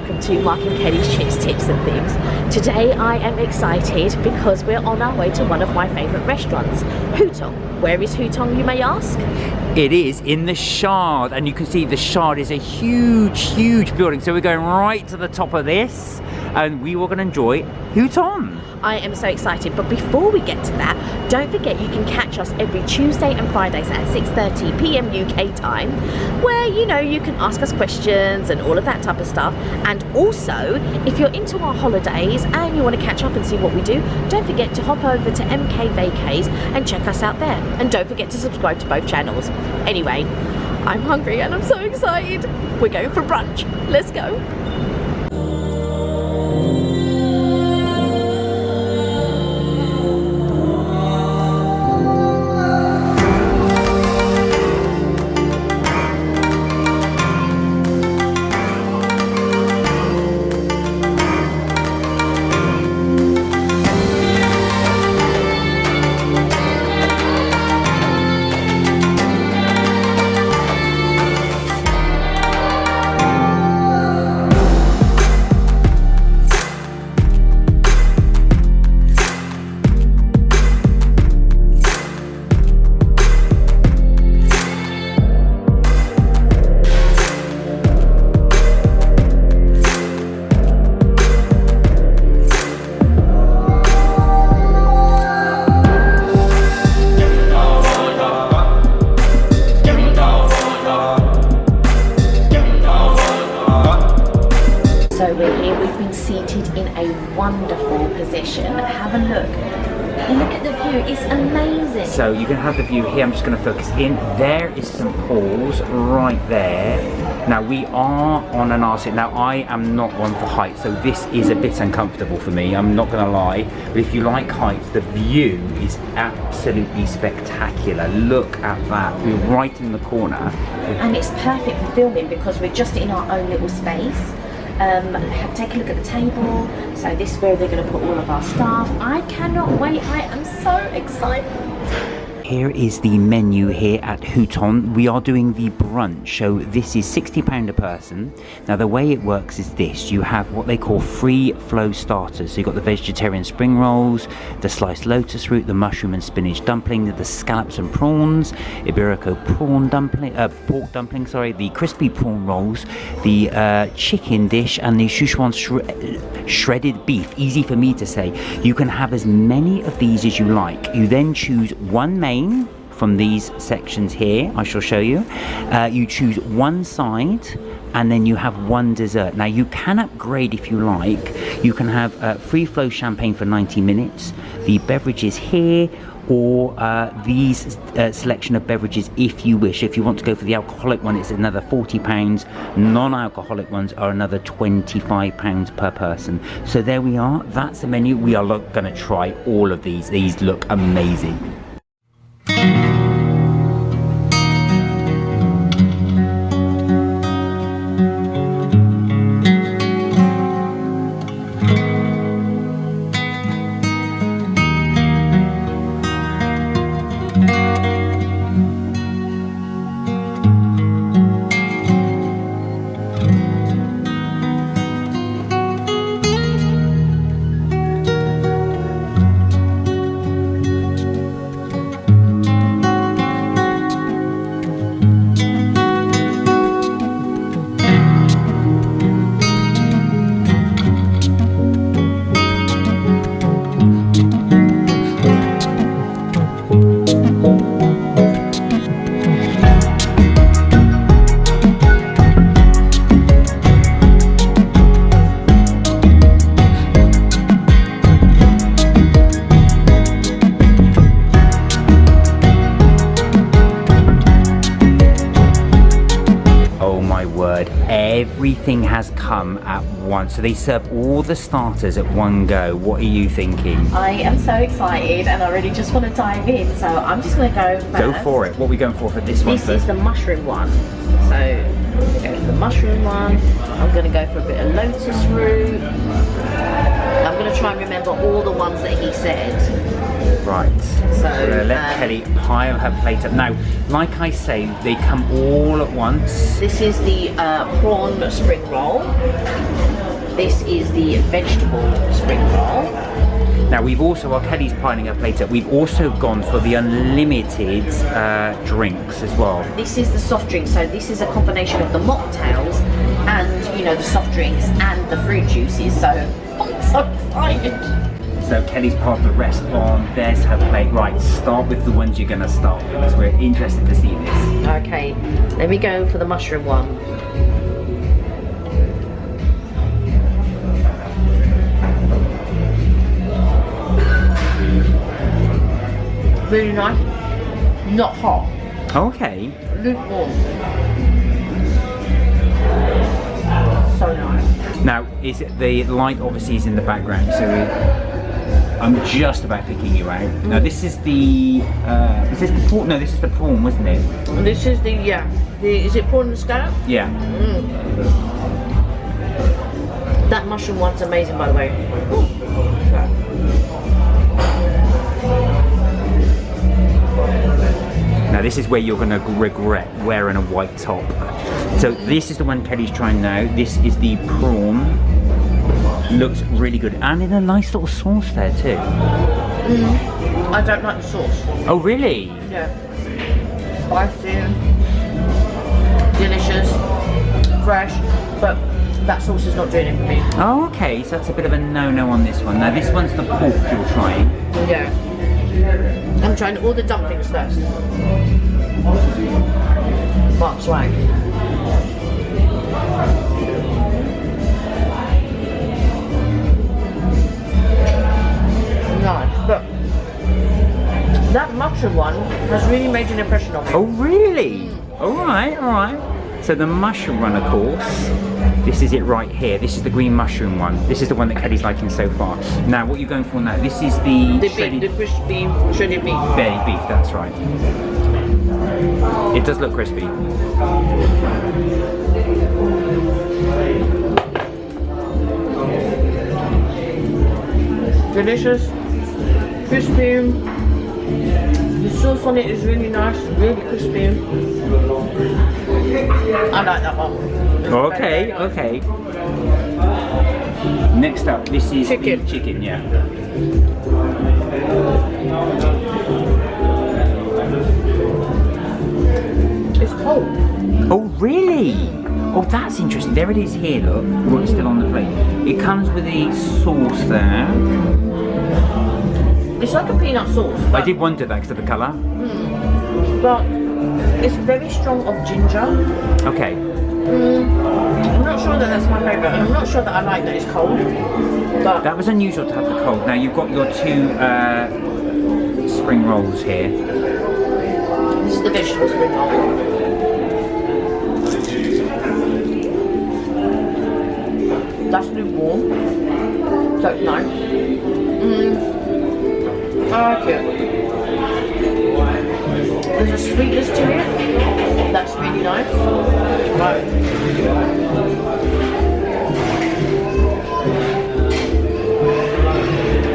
welcome to Mark and Kelly's Chips, Tips and Things. Today I am excited because we're on our way to one of my favourite restaurants, Hutong. Where is Hutong, you may ask? It is in the Shard, and you can see the Shard is a huge building. So we're going right to the top of this, and we are going to enjoy Hutong. I am so excited, but before we get to that, don't forget you can catch us every Tuesday and Fridays at 6:30 p.m. UK time, where you can ask us questions and all of that type of stuff. And also, if you're into our holidays and you want to catch up and see what we do, don't forget to hop over to MK Vacays and check us out there. And don't forget to subscribe to both channels. Anyway, I'm hungry and I'm so excited. We're going for brunch. Let's go. So we're here, we've been seated in a wonderful position. Have a look. Look at the view, it's amazing. So you can have the view here. I'm just going to focus in. There is St. Paul's right there. Now we are on an RC. Now I am not one for heights, so this is a bit uncomfortable for me. I'm not going to lie. But if you like heights, the view is absolutely spectacular. Look at that. We're right in the corner. And it's perfect for filming because we're just in our own little space. Take a look at the table. So this is where we're going to put all of our stuff. I cannot wait. I am so excited. Here is the menu here at Hutong. We are doing the brunch, so this is £60 a person. Now the way it works is this: you have what they call free flow starters. So you've got the vegetarian spring rolls, the sliced lotus root, the mushroom and spinach dumpling, the scallops and prawns, Iberico prawn dumpling, pork dumpling, sorry, the crispy prawn rolls, the chicken dish, and the Sichuan shredded beef. Easy for me to say. You can have as many of these as you like. You then choose one main from these sections here. I shall show you. You choose one side and then you have one dessert. Now you can upgrade if you like. You can have free flow champagne for 90 minutes, the beverages here, or these selection of beverages if you wish. If you want to go for the alcoholic one, it's another £40. Non-alcoholic ones are another £25 per person. So there we are. That's the menu. We are going to try all of these. These look amazing. Everything has come at once. So they serve all the starters at one go. What are you thinking? I am so excited and I really just want to dive in. So I'm just going to go first. Go for it. What are we going for this one? This is the mushroom one. So I'm going to go for the mushroom one. I'm going to go for a bit of lotus root. I'm going to try and remember all the ones that he said. Right. So let Kelly pile her plate up. Now, like I say, they come all at once. This is the prawn spring roll. This is the vegetable spring roll. Now we've also, while Kelly's piling her plate up, we've also gone for the unlimited drinks as well. This is the soft drink, so this is a combination of the mocktails and, you know, the soft drinks and the fruit juices, so I'm so excited. So Kelly's piled the rest on, there's her plate. Right, start with the ones you're going to start with, because we're interested to see this. Okay, let me go for the mushroom one. Really nice, not hot. Okay. Lukewarm. So nice. Now, is it the light obviously is in the background, so I'm just about picking you out. Now this is the, is this the prawn? No, this is the prawn, wasn't it? This is the, is it prawn and scallop? Yeah. That mushroom one's amazing, by the way. Now this is where you're going to regret wearing a white top. So this is the one Kelly's trying now. This is the prawn. Looks really good, and in a nice little sauce there too. I don't like the sauce. Oh really? Yeah. Spicy, delicious, fresh, but that sauce is not doing it for me. Oh okay, so that's a bit of a no-no on this one. Now this one's the pork you're trying. Yeah. I'm trying all the dumplings first. Mark's right. Nice, but that mushroom one has really made an impression on me. Oh really? Alright, alright. So the mushroom one, of course, this is it right here. This is the green mushroom one. This is the one that Kelly's liking so far. Now what you're going for now, this is the beef, the crispy shredded beef. Belly beef, that's right. It does look crispy. Delicious, crispy. The sauce on it is really nice, really crispy. I like that one. Okay, okay. Next up, this is Chicken. the chicken, yeah. It's cold. Oh really? Oh that's interesting. There it is here, look. Oh, it's still on the plate. It comes with a sauce there. It's like a peanut sauce. I did wonder that because of the colour. But it's very strong of ginger. Okay. I'm not sure that that's my favourite, and I'm not sure that I like that it's cold. But That was unusual to have the cold. Now you've got your two spring rolls here. this is the vegetable spring roll. That's lukewarm. So it's nice. I like it. There's a sweetness to it. That's really nice. Right.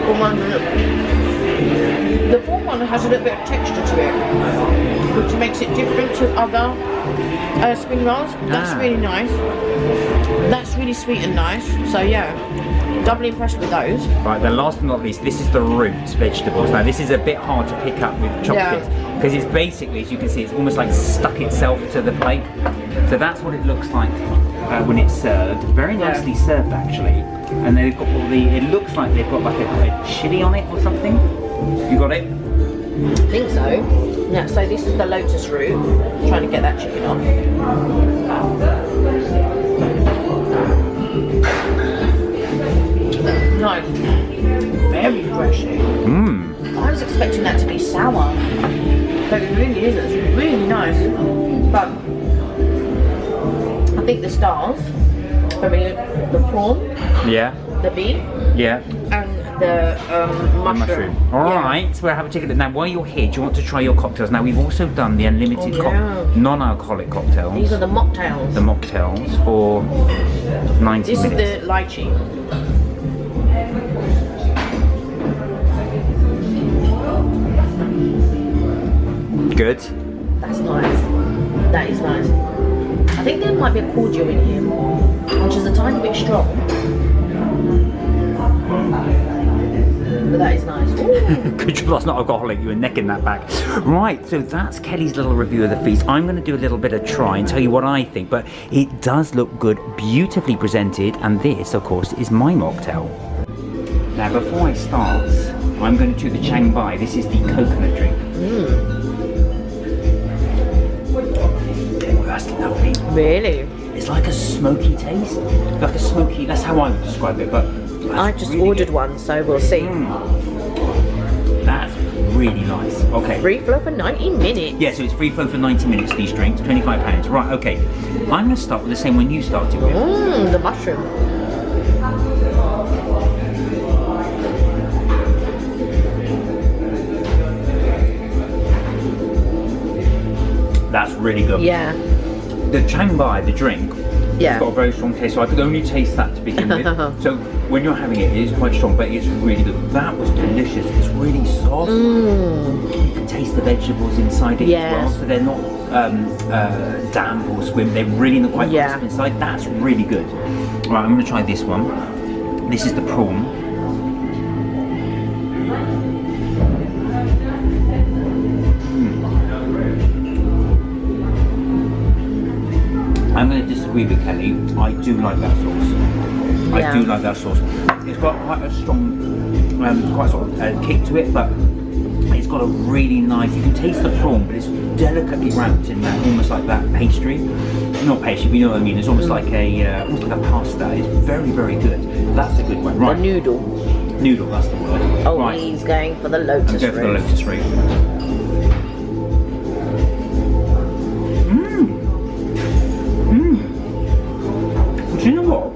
Oh my goodness. The form one has a little bit of texture to it, which makes it different to other spring rolls. That's really nice. That's really sweet and nice. So yeah, doubly impressed with those. Right, the last but not least, this is the roots vegetables. Now this is a bit hard to pick up with chopsticks because it's basically, as you can see, it's almost like stuck itself to the plate. So that's what it looks like when it's served. Very nicely served actually. And they've got all the, it looks like they've got like a chili on it or something. You got it? I think so. Yeah, so this is the lotus root. Trying to get that chicken off. No. Very freshy. I was expecting that to be sour. But it really isn't. It's really nice. But I think the stars are the prawn, Yeah. the beef, Yeah. and the mushroom. Alright, so we'll have a ticket. Now while you're here, do you want to try your cocktails? Now we've also done the unlimited non-alcoholic cocktails. These are the mocktails. The mocktails for 90 This minutes. is the lychee. Good. That's nice. That is nice. I think there might be a cordial in here, which is a tiny bit bit strong. But that is nice. Good job that's not alcoholic, you were necking that back. Right, so that's Kelly's little review of the feast. I'm going to do a little bit of try and tell you what I think, but it does look good, beautifully presented, and this, of course, is my mocktail. Now, before I start, I'm going to do the Chang Bai. This is the coconut drink. Oh, that's lovely. Really? It's like a smoky taste. Like a smoky, that's how I would describe it, but I just really ordered good. one, so we'll see. That's really nice. Okay. Free flow for 90 minutes. Yeah, so it's free flow for 90 minutes, these drinks, £25. Right, okay. I'm going to start with the same one you started with. The mushroom. That's really good. Yeah. The Chang Bai, the drink, Yeah. it's got a very strong taste, so I could only taste that to begin with. So when you're having it, it is quite strong, but it's really good. That was delicious. It's really soft. You can taste the vegetables inside it as well, so they're not damp or squim. They're really not quite crisp inside. That's really good. Right, I'm going to try this one. This is the prawn. I'm going to disagree with Kelly. I do like that sauce. I do like that sauce. It's got quite a strong, quite sort of kick to it, but it's got a really nice. You can taste the prawn, but it's delicately wrapped in that, almost like that pastry. Not pastry, but you know what I mean. It's almost like almost like a pasta. It's very, very good. That's a good one. Right. The noodle. Noodle. That's the word. Oh, right. he's going for the lotus I'm going for the root. lotus root. Do you know what?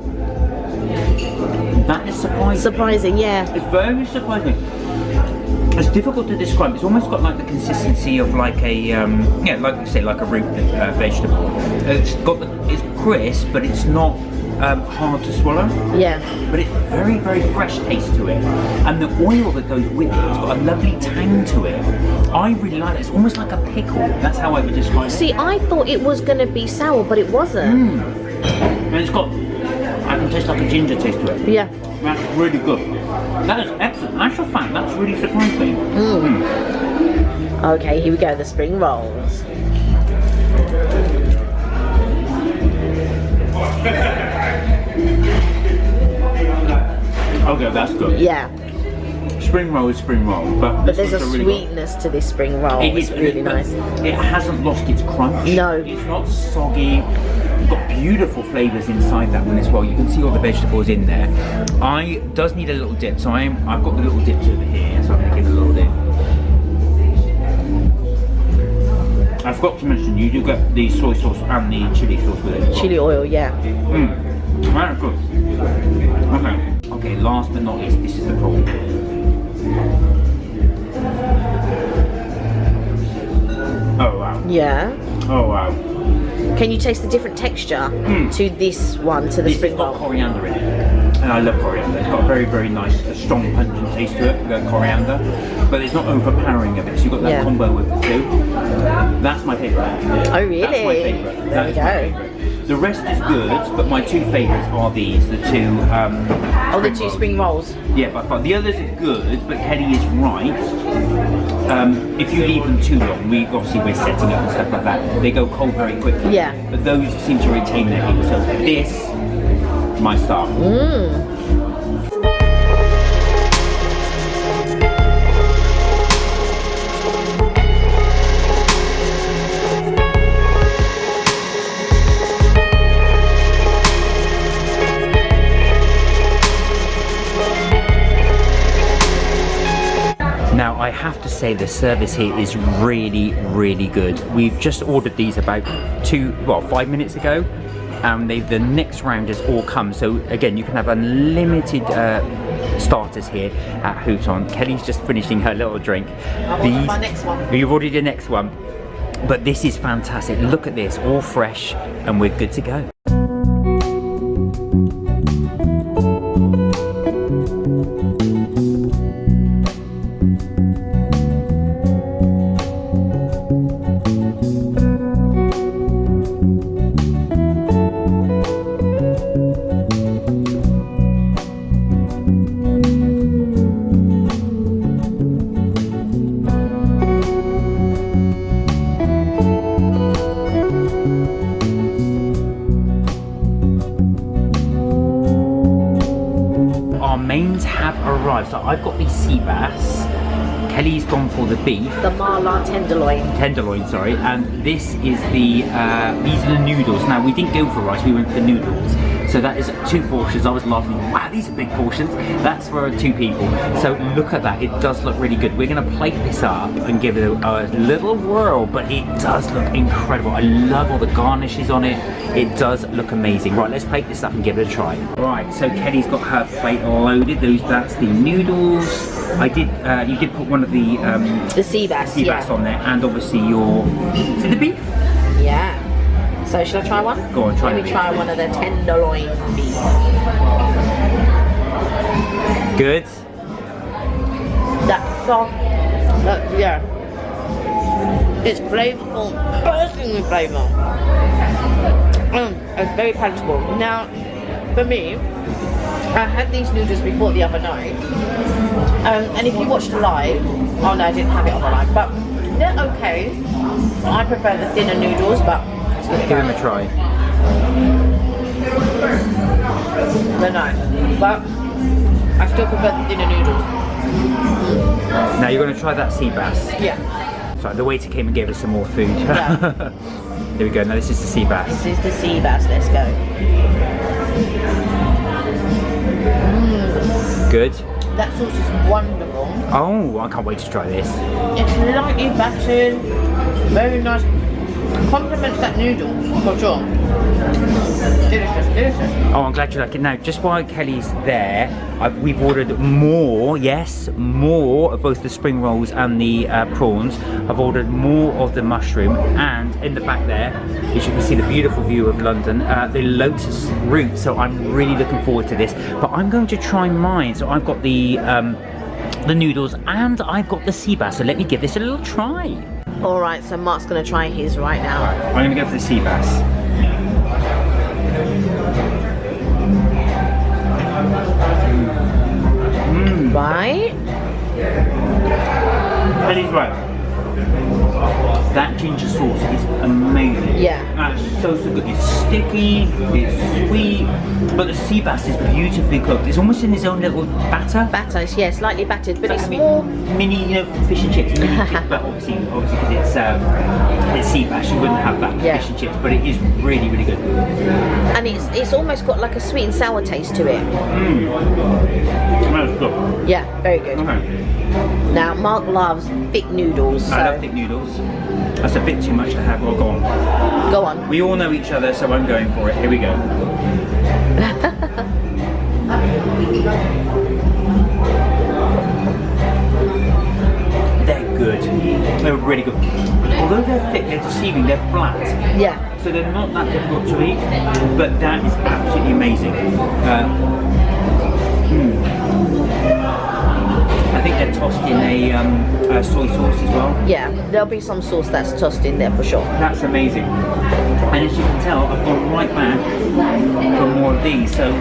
That is surprising. Surprising, yeah. It's very surprising. It's difficult to describe. It's almost got like the consistency of like a, yeah, like you say, like a root vegetable. It's crisp, but it's not hard to swallow. Yeah. But it's very, very fresh taste to it. And the oil that goes with it, it's got a lovely tang to it. I really like it. It's almost like a pickle. That's how I would describe it. See, I thought it was going to be sour, but it wasn't. And it's got, I can taste like a ginger taste to it. Yeah. That's really good. That is excellent. Actual fact, that's really surprising. Okay, here we go, the spring rolls. Okay, that's good. Yeah. Spring roll is spring roll, but there's a really sweetness to this spring roll. It's really nice. It hasn't lost its crunch. No. It's not soggy. You've got beautiful flavours inside that one as well. You can see all the vegetables in there. Does need a little dip, so I've got the little dips over here, so I'm going to give it a little dip. I forgot to mention, you do get the soy sauce and the chili sauce with it as well. Chili oil, yeah. Very good. Okay, last but not least, this is the prawn. Oh wow. Yeah. Oh wow. Can you taste the different texture to this one, to the This spring has got roll? coriander in it, and I love coriander. It's got a very, very nice, strong, pungent taste to it, the coriander, but it's not overpowering of it. So you've got that combo with the two. That's my favourite. Oh really? That's my favourite. There That we is my go. favourite. The rest is good, but my two favourites are these, the two. The two spring rolls. Yeah, by far. The others are good, but Kelly is right. If you leave them too long, we're setting up and stuff like that. They go cold very quickly. Yeah. But those seem to retain their heat. So this, my star. Now I have to say the service here is really, really good. We've just ordered these about 5 minutes ago, and the next round has all come. So again, you can have unlimited starters here at Hutong. Kelly's just finishing her little drink. My next one. You've ordered your next one, but this is fantastic. Look at this, all fresh, and we're good to go. our mains have arrived. So I've got the sea bass. Kelly's gone for the beef. The mala tenderloin. Tenderloin, sorry. And this is the, these are the noodles. Now, we didn't go for rice, we went for the noodles. So that is 2 portions. I was laughing, wow, these are big portions. That's for 2 people. So look at that, it does look really good. We're gonna plate this up and give it a little whirl, but it does look incredible. I love all the garnishes on it. It does look amazing. Right, let's plate this up and give it a try. Right, so Kelly's got her plate loaded. That's the noodles. You did put one of the sea bass, on there, and obviously is it the beef? Yeah. So should I try one? Go on, try it. Let me try one of the tenderloin beef. Good. That's soft. Yeah. It's flavorful, bursting with flavour. It's very palatable. Now, for me, I had these noodles before the other night. And if you watched live, oh no, I didn't have it on the live, but they're okay. I prefer the thinner noodles, but Let's give them a try. They're nice, but I still prefer the thinner noodles. Now you're going to try that sea bass. Yeah. So the waiter came and gave us some more food. Yeah. There we go. Now this is the sea bass. This is the sea bass. Let's go. Good. That sauce is wonderful. Oh, I can't wait to try this. It's lightly battered. Very nice. Compliments that noodle for sure. Delicious, delicious. Oh, I'm glad you like it. Now, just while Kelly's there, we've ordered more, yes, more of both the spring rolls and the prawns. I've ordered more of the mushroom, and in the back there, as you can see the beautiful view of London, the lotus root. So I'm really looking forward to this. But I'm going to try mine. So I've got the noodles and I've got the sea bass. So let me give this a little try. Alright, so Mark's going to try his right now. I'm going to go for the sea bass. Right? Kelly's right. That ginger sauce is amazing. Yeah. That's so good. It's sticky, it's sweet, but the sea bass is beautifully cooked. It's almost in its own little batter. Batter, yeah, slightly battered, but it's I mean, more mini, fish and chips. Mini chips, but obviously because it's sea bass, you wouldn't have that fish and chips. But it is really, really good. And it's almost got like a sweet and sour taste to it. Smells good. Yeah, very good. Okay. Now, Mark loves thick noodles. So. I love thick noodles. That's a bit too much to have. Well, go on. Go on. We all know each other, so I'm going for it. Here we go. They're good. They're really good. Although they're thick, they're deceiving. They're flat. Yeah. So they're not that difficult to eat, but that is absolutely amazing. I think they're tossed in a soy sauce as well. Yeah, there'll be some sauce that's tossed in there for sure. That's amazing. And as you can tell, I've gone right back for more of these, so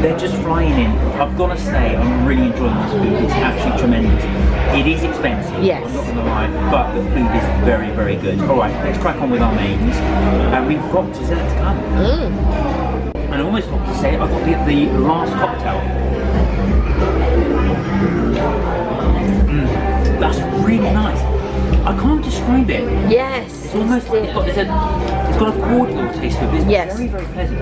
they're just flying in. I've got to say, I'm really enjoying this food. It's absolutely tremendous. It is expensive, yes. I'm not going to lie, but the food is very, very good. All right, let's crack on with our mains. And we've got dessert to come. And I almost forgot to say, I've got the last cocktail. That's really nice. I can't describe it. Yes. It's almost like it's got a cordial taste to it, but it's very, very pleasant.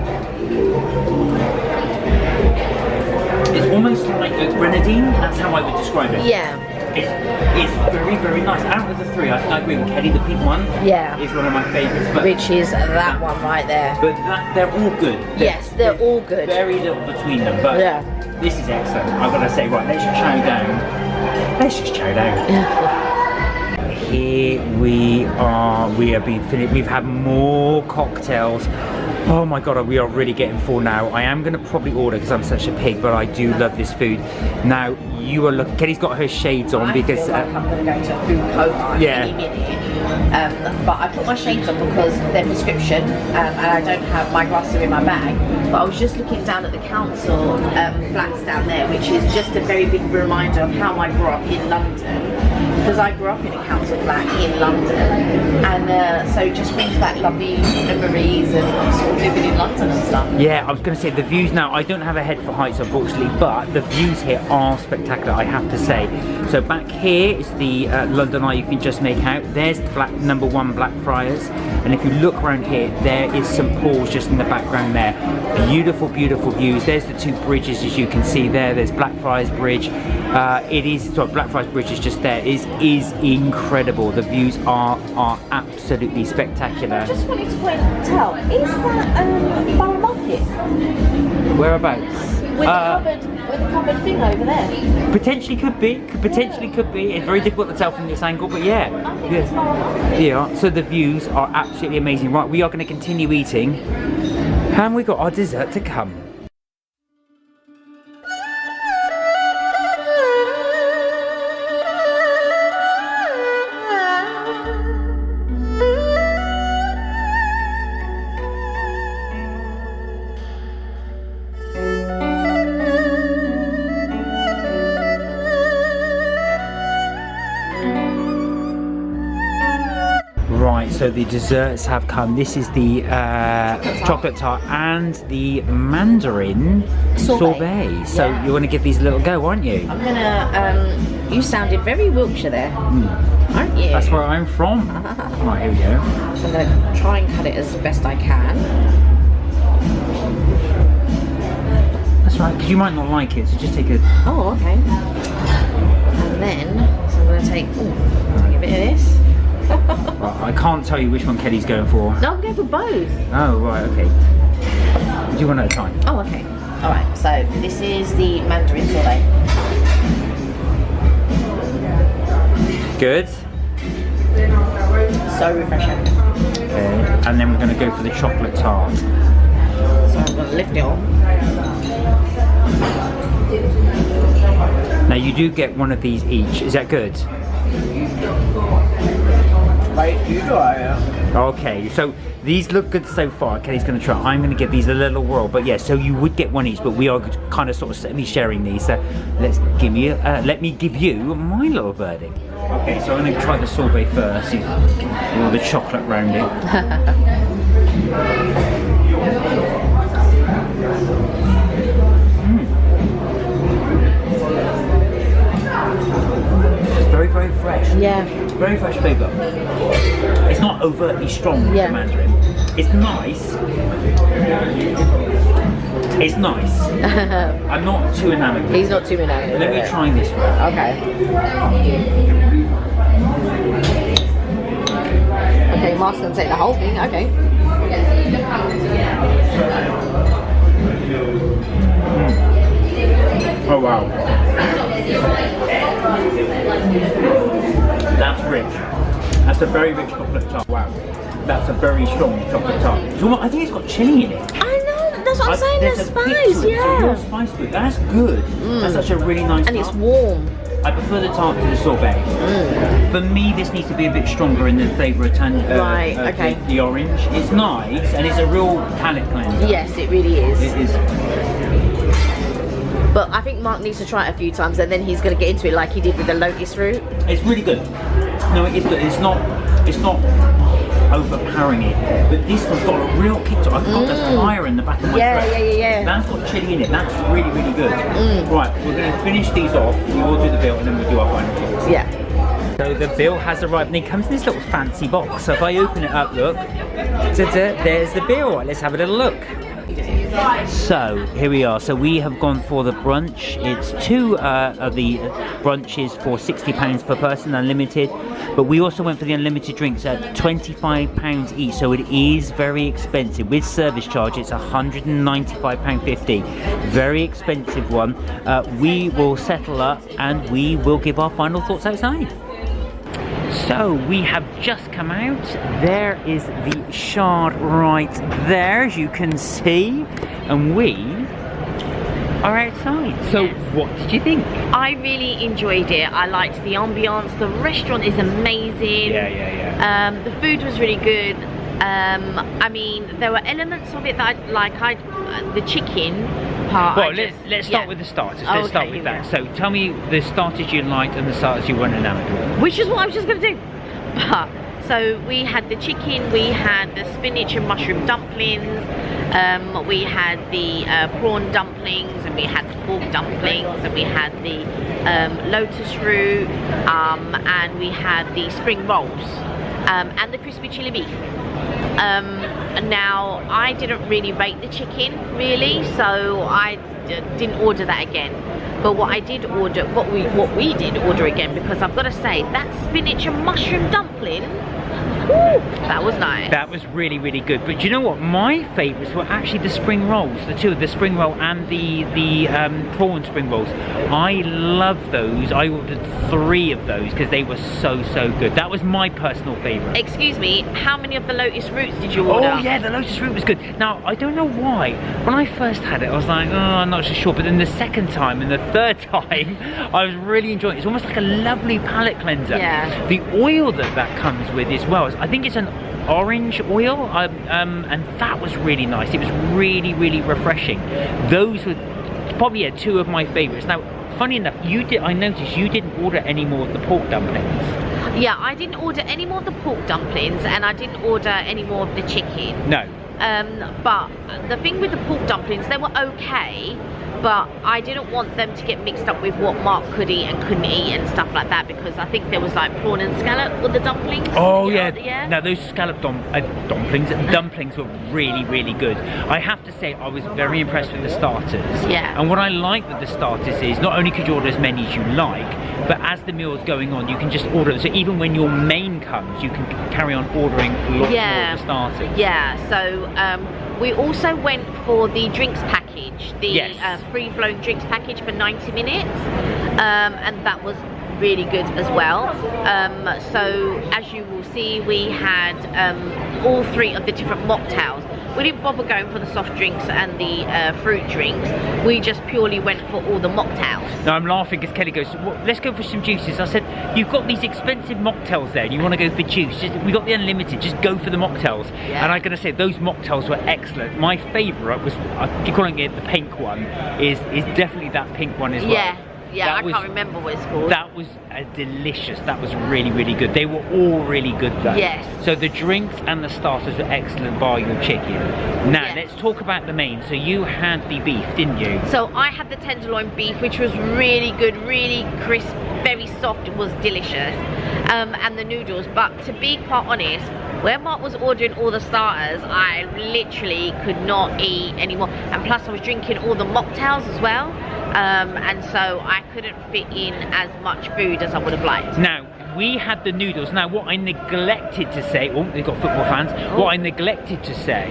It's almost like a grenadine, that's how I would describe it. Yeah. It's very, very nice. Out of the three, I agree with Kelly, the pink one is one of my favourites. Which is that one right there. But they're all good. Yes, they're all good. Very little between them, but this is excellent. I've got to say, right, let's chow down. Let's just chow down. Here we are. We have been finished. We've had more cocktails. Oh my god, we are really getting full now. I am going to probably order because I'm such a pig, but I do love this food. Now, you are looking... Kelly's got her shades on because... I feel like I'm going to go to a food coma any minute. But I put my shades on because they're prescription and I don't have my glasses in my bag. But I was just looking down at the council flats down there, which is just a very big reminder of how I grew up in London. because I grew up in a council flat in London, and so it just brings back lovely memories and sort of living in London and stuff. Yeah, I was going to say the views now, I don't have a head for heights unfortunately, but the views here are spectacular, I have to say. So back here is the London Eye you can just make out. There's the number 1 Blackfriars, and if you look around here, there is St Paul's just in the background there. Beautiful, beautiful views. There's the 2 bridges as you can see there. There's Blackfriars Bridge. Blackfriars Bridge is just there. It is incredible. The views are absolutely spectacular. I just wanted to tell, is that Borough Market? Whereabouts? With the covered thing over there. Potentially could be. It's very difficult to tell from this angle, but yeah. I think it's Borough Market. Yeah. So the views are absolutely amazing. Right, we are going to continue eating, and we've got our dessert to come. Right, so the desserts have come. This is the chocolate tart and the mandarin sorbet. So you're going to give these a little go, aren't you? I'm going to, you sounded very Wiltshire there, aren't you? That's where I'm from. Right, here we go. So I'm going to try and cut it as best I can. That's right, because you might not like it, so just take a... Oh, okay. And then, so I'm going to take a bit of this. Right, I can't tell you which one Kelly's going for. No, I'm going for both. Oh, right, okay. Do one at a time. Oh, okay. Alright, so this is the mandarin sorbet. Good. So refreshing. Okay, and then we're going to go for the chocolate tart. So I'm going to lift it on. Now you do get one of these each, is that good? Okay, so these look good so far. Kelly's going to try. I'm going to give these a little whirl, but yeah, so you would get one each, but we are kind of sort of semi-sharing these. So let me give you my little verdict. Okay, so I'm going to try the sorbet first, with all the chocolate around it. It's very, very fresh. Yeah. Very fresh flavour. It's not overtly strong with the mandarin. It's nice. It's nice. I'm not too enamoured. He's not too enamoured. Let me try this one. Okay. Okay, Mark's gonna take the whole thing. Okay. Oh wow. That's rich. That's a very rich chocolate tart. Wow. That's a very strong chocolate tart. So I think it's got chilli in it. I know, that's what I'm saying, There's there's a kick spice, to it, yeah. So you're spiced with it. That's good. That's such a really nice And tart. it's warm. I prefer the tart to the sorbet. For me, this needs to be a bit stronger in the flavour of the orange. It's nice, and it's a real palate cleanser. Yes, it really is. It is. But I think Mark needs to try it a few times, and then he's going to get into it like he did with the lotus root. It's really good. No, it is good. It's not overpowering it, but this one's got a real kick to it. I've got the fire in the back of my throat. Yeah. That's got chilli in it. That's really, really good. Right, we're going to finish these off. We will do the bill, and then we'll do our final thoughts. Yeah. So the bill has arrived, and it comes in this little fancy box. So if I open it up, look, there's the bill. Let's have a little look. So here we are. So we have gone for the brunch. It's 2 of the brunches for £60 per person, unlimited. But we also went for the unlimited drinks at £25 each. So it is very expensive. With service charge, it's £195.50. Very expensive one. We will settle up and we will give our final thoughts outside. So we have just come out. There is the Shard right there, as you can see, and we are outside. So what did you think? I really enjoyed it. I liked the ambiance. The restaurant is amazing. Yeah. The food was really good. I mean, there were elements of it that the chicken part. Well, let's start with the starters. Let's start with that. So tell me the starters you liked and the starters you weren't enamored with. Which is what I was just going to do. But, so we had the chicken, we had the spinach and mushroom dumplings, we had the prawn dumplings, and we had the pork dumplings, and we had the lotus root, and we had the spring rolls, and the crispy chili beef. Now, I didn't really rate the chicken, really, so I didn't order that again. But what I did order, what we did order again, because I've got to say, that spinach and mushroom dumpling, ooh, that was nice. That was really, really good. But do you know what? My favourites were actually the spring rolls. The two of the spring roll and the prawn spring rolls. I love those. I ordered 3 of those because they were so good. That was my personal favourite. Excuse me, how many of the lotus roots did you order? Oh yeah, the lotus root was good. Now, I don't know why. When I first had it, I was like, oh, I'm not so sure. But then the second time and the third time, I was really enjoying it. It's almost like a lovely palate cleanser. Yeah. The oil that comes with as well, I think it's an orange oil, and that was really nice. It was really refreshing. Those were probably 2 of my favourites. Now, funny enough, I noticed you didn't order any more of the pork dumplings. Yeah, I didn't order any more of the pork dumplings, and I didn't order any more of the chicken. No. But the thing with the pork dumplings, they were okay, but I didn't want them to get mixed up with what Mark could eat and couldn't eat and stuff like that, because I think there was like prawn and scallop with the dumplings. Oh yeah. Now those scallop dumplings were really good. I have to say, I was very impressed with the starters. Yeah. And what I like with the starters is not only could you order as many as you like, but as the meal's going on, you can just order them. So even when your main comes, you can carry on ordering lots more of the starters. Yeah. So we also went for the drinks package, the free-flowing drinks package for 90 minutes, and that was really good as well. So as you will see, we had all 3 of the different mocktails. We didn't bother going for the soft drinks and the fruit drinks. We just purely went for all the mocktails. Now I'm laughing because Kelly goes, well, let's go for some juices. I said, you've got these expensive mocktails there and you want to go for juice. We got the unlimited, just go for the mocktails. Yeah. And I'm going to say, those mocktails were excellent. My favourite was, I keep calling it the pink one, is definitely that pink one as well. Yeah, I can't remember what it's called. That was delicious. That was really good. They were all really good though. Yes. So the drinks and the starters were excellent, bar your chicken. Now let's talk about the main. So you had the beef, didn't you? So I had the tenderloin beef, which was really good, really crisp, very soft. It was delicious. And the noodles. But to be quite honest, when Mark was ordering all the starters, I literally could not eat anymore. And plus I was drinking all the mocktails as well. And so I couldn't fit in as much food as I would have liked. Now, we had the noodles. Now, what I neglected to say, oh, they've got football fans. Oh. What I neglected to say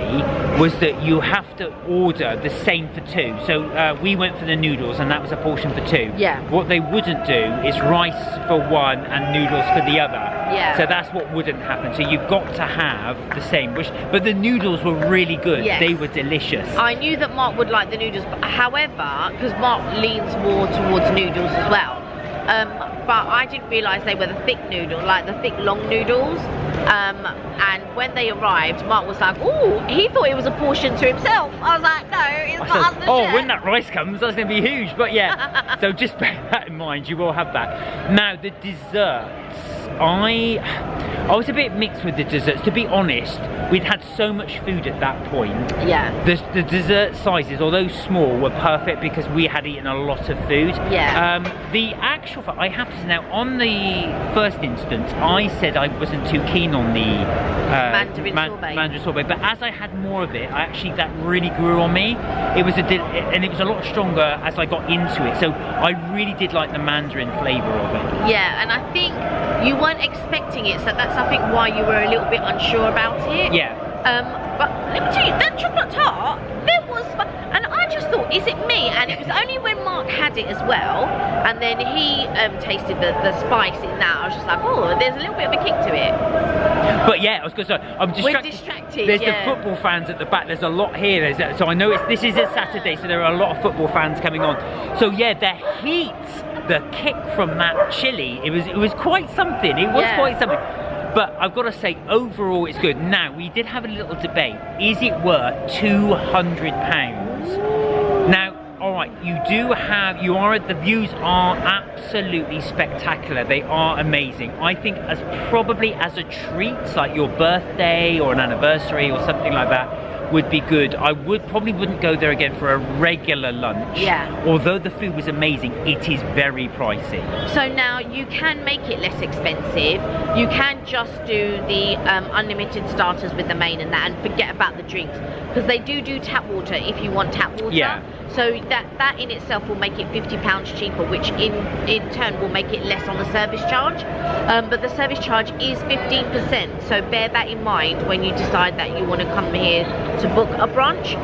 was that you have to order the same for 2. So we went for the noodles, and that was a portion for 2. Yeah. What they wouldn't do is rice for 1 and noodles for the other. Yeah. So that's what wouldn't happen. So you've got to have the same. But the noodles were really good. Yes. They were delicious. I knew that Mark would like the noodles, but however, because Mark leans more towards noodles as well. But I didn't realise they were the thick noodle, like the thick long noodles. And when they arrived, Mark was like, "Oh, he thought it was a portion to himself." I was like, "No, it's not." Oh, when that rice comes, that's going to be huge. But yeah, so just bear that in mind. You will have that. Now the desserts, I was a bit mixed with the desserts. To be honest, we'd had so much food at that point. Yeah. The dessert sizes, although small, were perfect because we had eaten a lot of food. Yeah. The actual, I have to say now, on the first instance, I said I wasn't too keen on the Mandarin sorbet. But as I had more of it, that really grew on me. It was and it was a lot stronger as I got into it. So I really did like the Mandarin flavour of it. Yeah, and I think you weren't expecting it, so that's I think why you were a little bit unsure about it. Yeah. But let me tell you, that chocolate tart, and I just thought, is it me? And it was only when Mark had it as well, and then he tasted the spice in that. I was just like, oh, there's a little bit of a kick to it. But yeah, I was going to say, I'm distracted. We're distracted. There's the football fans at the back. There's a lot here. So I know this is a Saturday, so there are a lot of football fans coming on. So yeah, the heat, the kick from that chili, it was quite something. It was quite something. But I've got to say, overall, it's good. Now, we did have a little debate. Is it worth £200? Now, alright, the views are absolutely spectacular. They are amazing. I think as a treat, like your birthday or an anniversary or something like that, would be good. I probably wouldn't go there again for a regular lunch. Yeah. Although the food was amazing, it is very pricey. So now you can make it less expensive. You can just do the unlimited starters with the main and that, and forget about the drinks, because they do tap water if you want tap water. Yeah. So that in itself will make it £50 cheaper, which in turn will make it less on the service charge. But the service charge is 15%. So bear that in mind when you decide that you want to come here to book a brunch.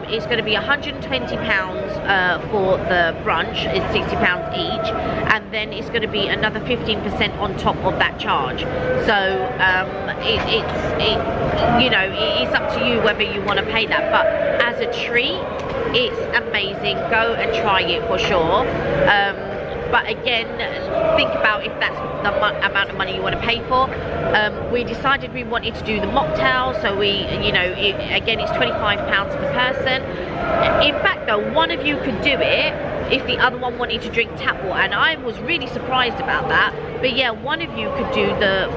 It's going to be £120 for the brunch. It's £60 each, and then it's going to be another 15% on top of that charge. So it's up to you whether you want to pay that. But as a treat, it's amazing. Go and try it for sure. But again, think about if that's the amount of money you want to pay for. We decided we wanted to do the mocktail, so again, it's £25 per person. In fact, though, one of you could do it if the other one wanted to drink tap water, and I was really surprised about that. But yeah, one of you could do the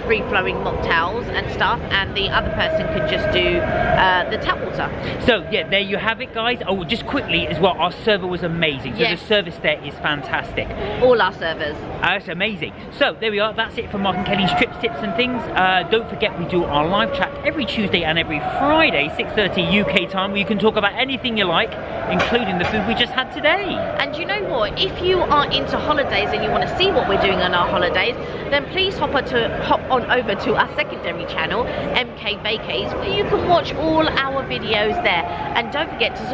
free-flowing mocktails and stuff, and the other person could just do the tap water. So yeah, there you have it, guys. Oh, just quickly as well, our server was amazing. So yes. The service there is fantastic. All our servers. That's amazing. So there we are. That's it for Mark and Kelly's trips, tips and things. Don't forget, we do our live chat every Tuesday and every Friday, 6:30 UK time, where you can talk about anything you like, including the food we just had today. And you know what? If you are into holidays and you want to see what we're doing on our holidays, then please hop on over to our secondary channel, MK Vacays, where you can watch all our videos there. And don't forget to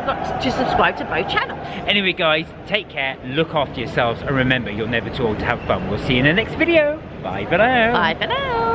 subscribe to both channels. Anyway, guys, take care, look after yourselves, and remember, you're never too old to have fun. We'll see you in the next video. Bye for now. Bye for now.